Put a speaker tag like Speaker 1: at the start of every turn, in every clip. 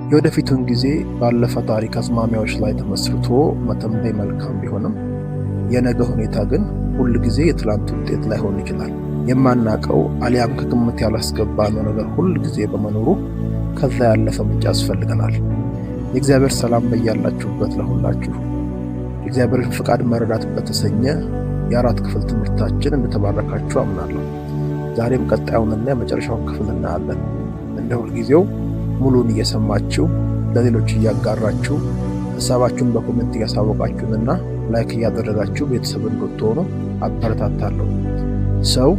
Speaker 1: የወደፊቱን ጊዜ ባለፈ ታሪክ አዝማሚያዎች ላይ ተመስርቶ መተንበይ መልካም ቢሆንም የነገ ሁኔታ ግን ሁል ጊዜ የትላንት ውጤት ላይሆን ይችላል። የማናቀው አሊያም ከግምት ያላስገባነው ነገር ሁል ጊዜ በመኖሩ ከዛ ያለፈ ምንጭ ያስፈልገናል። የእግዚአብሔር ሰላም በያላችሁበት ለሁላችሁ። የእግዚአብሔርን ፍቃድ መረዳት በተሰኘ የ4 ክፍል ትምህርታችን እንደተባረካችሁ አምናለሁ። ዛሬም ቀጣዩንና የመጨረሻውን ክፍል እናያለን። እንደ ሁልጊዜው ሙሉን እየሰማችሁ ለሌሎች እያጋራችሁ ሀሳባችሁን በኮሜንት እያሳወቃችሁንና ላይክ እያደረጋችሁ ቤተሰብ እንድትሆኑ አበረታታለሁ። ሰው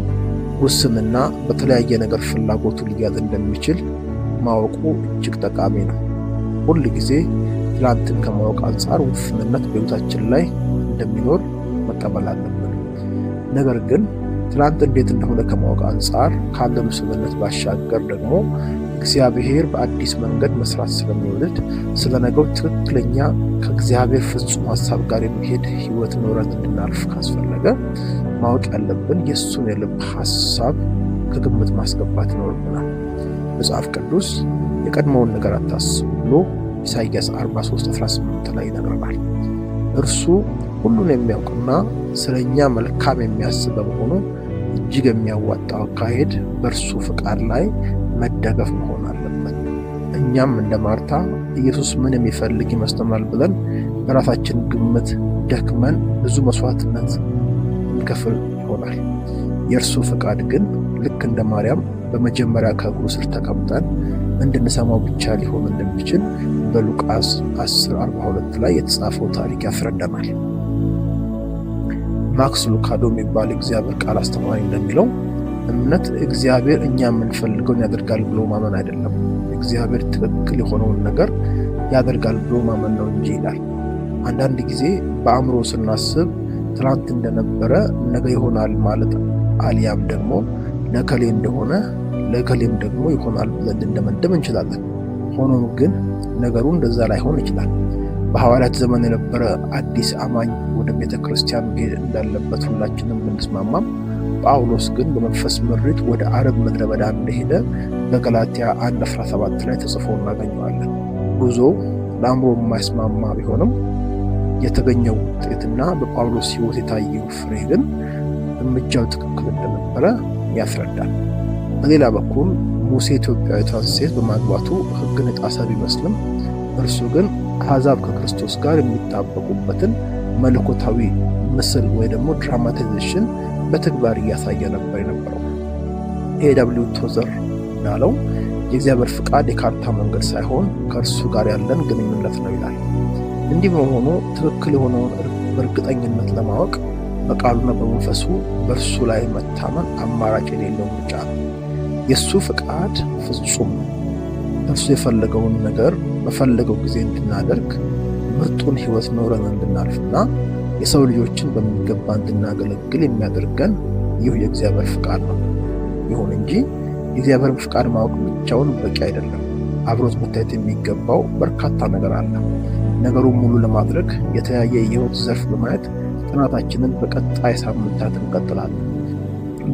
Speaker 1: ውስንና በተለያየ ነገር ፍላጎቱ ሊያዝ እንደሚችል ማወቁ እጅግ ጠቃሚ ነው። ሁል ጊዜ ትላንትን ከማወቅ አንጻር ውስንነት በሕይወታችን ላይ እንደሚኖር መቀበል አለብን። ነገር ግን ትላንት እንዴት እንደሆነ ከማወቅ አንጻር ካለን ውስንነት ባሻገር ደግሞ እግዚአብሔር በአዲስ መንገድ መስራት ስለሚወድድ ስለ ነገው ትክክለኛ ከእግዚአብሔር ፍጹም ሀሳብ ጋር የሚሄድ ሕይወት ኖረን እንድናልፍ ካስፈለገ ማወቅ ያለብን የእሱን የልብ ሀሳብ ከግምት ማስገባት ይኖርብናል። መጽሐፍ ቅዱስ የቀድሞውን ነገር አታስቡ ብሎ ኢሳይያስ 43:18 ላይ ይነግረናል። እርሱ ሁሉን የሚያውቅና ስለኛ መልካም የሚያስብ በመሆኑ እጅግ የሚያዋጣው አካሄድ በእርሱ ፍቃድ ላይ መደገፍ መሆን አለበት። እኛም እንደ ማርታ ኢየሱስ ምን የሚፈልግ ይመስለናል ብለን በራሳችን ግምት ደክመን ብዙ መስዋዕትነት እንከፍል ይሆናል። የእርሱ ፍቃድ ግን ልክ እንደ ማርያም በመጀመሪያ ከእግሩ ስር ተቀምጠን እንድንሰማው ብቻ ሊሆን እንደሚችል በሉቃስ 10:42 ላይ የተጻፈው ታሪክ ያስረዳናል። ማክስ ሉካዶ የሚባል እግዚአብሔር ቃል አስተማሪ እንደሚለው እምነት እግዚአብሔር እኛ የምንፈልገውን ያደርጋል ብሎ ማመን አይደለም፣ እግዚአብሔር ትክክል የሆነውን ነገር ያደርጋል ብሎ ማመን ነው እንጂ ይላል። አንዳንድ ጊዜ በአእምሮ ስናስብ ትናንት እንደነበረ ነገ ይሆናል ማለት አሊያም ደግሞ ለከሌ እንደሆነ ለከሌም ደግሞ ይሆናል ብለን እንደመደም እንችላለን። ሆኖም ግን ነገሩ እንደዛ ላይሆን ይችላል። በሐዋርያት ዘመን የነበረ አዲስ አማኝ ወደ ቤተ ክርስቲያን መሄድ እንዳለበት ሁላችንም ብንስማማም ጳውሎስ ግን በመንፈስ ምሪት ወደ አረብ ምድረ በዳ እንደሄደ በገላትያ 1:17 ላይ ተጽፎ እናገኘዋለን። ጉዞ ለአእምሮ የማይስማማ ቢሆንም የተገኘው ውጤትና በጳውሎስ ሕይወት የታየው ፍሬ ግን እርምጃው ትክክል እንደነበረ ያስረዳል። በሌላ በኩል ሙሴ ኢትዮጵያዊቷን ሴት በማግባቱ ሕግን የጣሰ ቢመስልም እርሱ ግን አሕዛብ ከክርስቶስ ጋር የሚጣበቁበትን መለኮታዊ ምስል ወይ ደግሞ ድራማታይዜሽን በተግባር እያሳየ ነበር የነበረው። ኤ.ደብሊው ቶዘር እንዳለው የእግዚአብሔር ፍቃድ የካርታ መንገድ ሳይሆን ከእርሱ ጋር ያለን ግንኙነት ነው ይላል። እንዲህ በመሆኑ ትክክል የሆነውን በእርግጠኝነት ለማወቅ በቃሉና በመንፈሱ በእርሱ ላይ መታመን አማራጭ የሌለው ምርጫ ነው። የእሱ ፍቃድ ፍጹም ነው። እርሱ የፈለገውን ነገር በፈለገው ጊዜ እንድናደርግ ምርጡን ሕይወት ኖረን እንድናልፍና የሰው ልጆችን በሚገባ እንድናገለግል የሚያደርገን ይህ የእግዚአብሔር ፍቃድ ነው። ይሁን እንጂ የእግዚአብሔርን ፍቃድ ማወቅ ብቻውን በቂ አይደለም። አብሮት መታየት የሚገባው በርካታ ነገር አለ። ነገሩን ሙሉ ለማድረግ የተለያየ የሕይወት ዘርፍ በማየት ጥናታችንን በቀጣይ ሳምንታት እንቀጥላለን።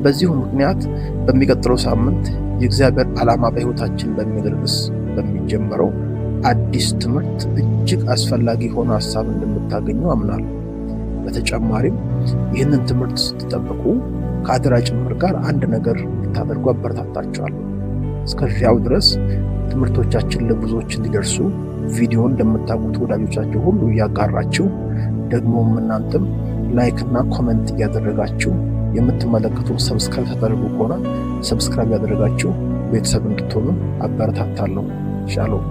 Speaker 1: በዚሁ ምክንያት በሚቀጥለው ሳምንት የእግዚአብሔር ዓላማ በሕይወታችን በሚል ርዕስ በሚጀመረው አዲስ ትምህርት እጅግ አስፈላጊ የሆነ ሀሳብ እንደምታገኙ አምናለሁ። በተጨማሪም ይህንን ትምህርት ስትጠብቁ ከአደራ ጭምር ጋር አንድ ነገር እንድታደርጉ አበረታታችኋለሁ። እስከዚያው ድረስ ትምህርቶቻችን ለብዙዎች እንዲደርሱ ቪዲዮን እንደምታውቁት ወዳጆቻችሁ ሁሉ እያጋራችሁ ደግሞም እናንተም ላይክ እና ኮሜንት እያደረጋችሁ የምትመለከቱን ሰብስክራይብ ተደርጉ ከሆነ ሰብስክራይብ ያደረጋችሁ ቤተሰብ እንድትሆኑ አበረታታለሁ። ሻሎም